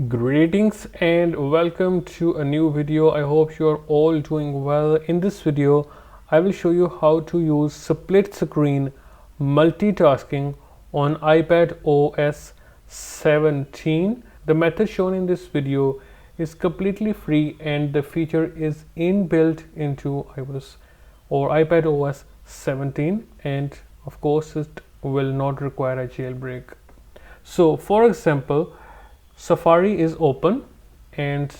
Greetings and welcome to a new video. I hope you are all doing well. In this video I will show you how to use split screen multitasking on iPadOS 17. The method shown in this video is completely free and the feature is inbuilt into iOS or iPadOS 17, and of course it will not require a jailbreak. So for example, Safari is open and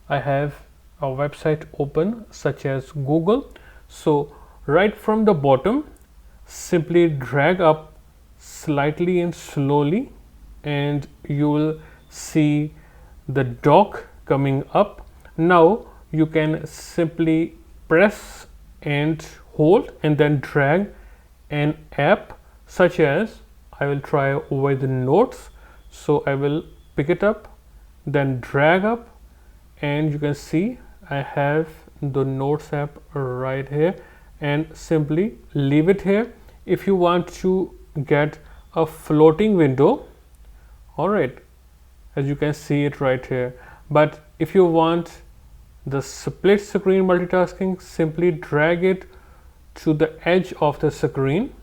I have a website open such as Google. So right from the bottom, simply drag up slightly and slowly and you will see the dock coming up. Now you can simply press and hold and then drag an app such as, I will try with notes. So I will pick it up, then drag up, and you can see I have the notes app right here, and simply leave it here. If you want to get a floating window, all right, as you can see it right here, but if you want the split screen multitasking, simply drag it to the edge of the screen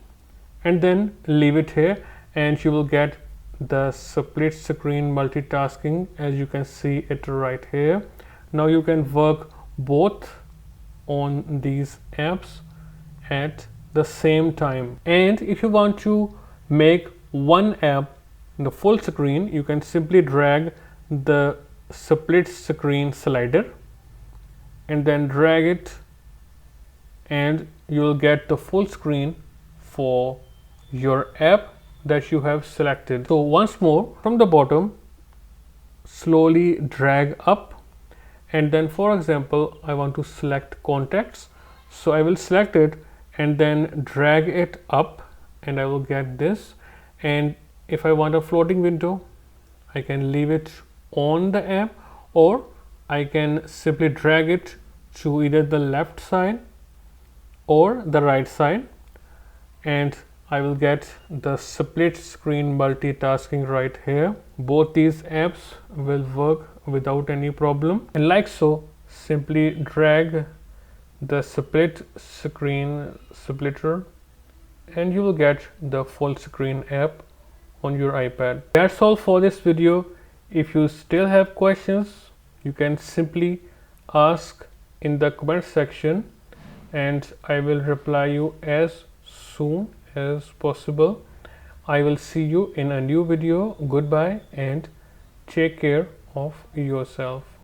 and then leave it here and you will get the split screen multitasking, as you can see it right here. Now you can work both on these apps at the same time, and if you want to make one app the full screen, you can simply drag the split screen slider and then drag it and you will get the full screen for your app that you have selected. So once more, from the bottom slowly drag up, and then for example I want to select contacts, so I will select it and then drag it up and I will get this. And if I want a floating window, I can leave it on the app or I can simply drag it to either the left side or the right side and I will get the split screen multitasking right here. Both these apps will work without any problem, and like so, simply drag the split screen splitter and you will get the full screen app on your iPad. That's all for this video. If you still have questions, you can simply ask in the comment section and I will reply you as soon as possible. I will see you in a new video. Goodbye and take care of yourself.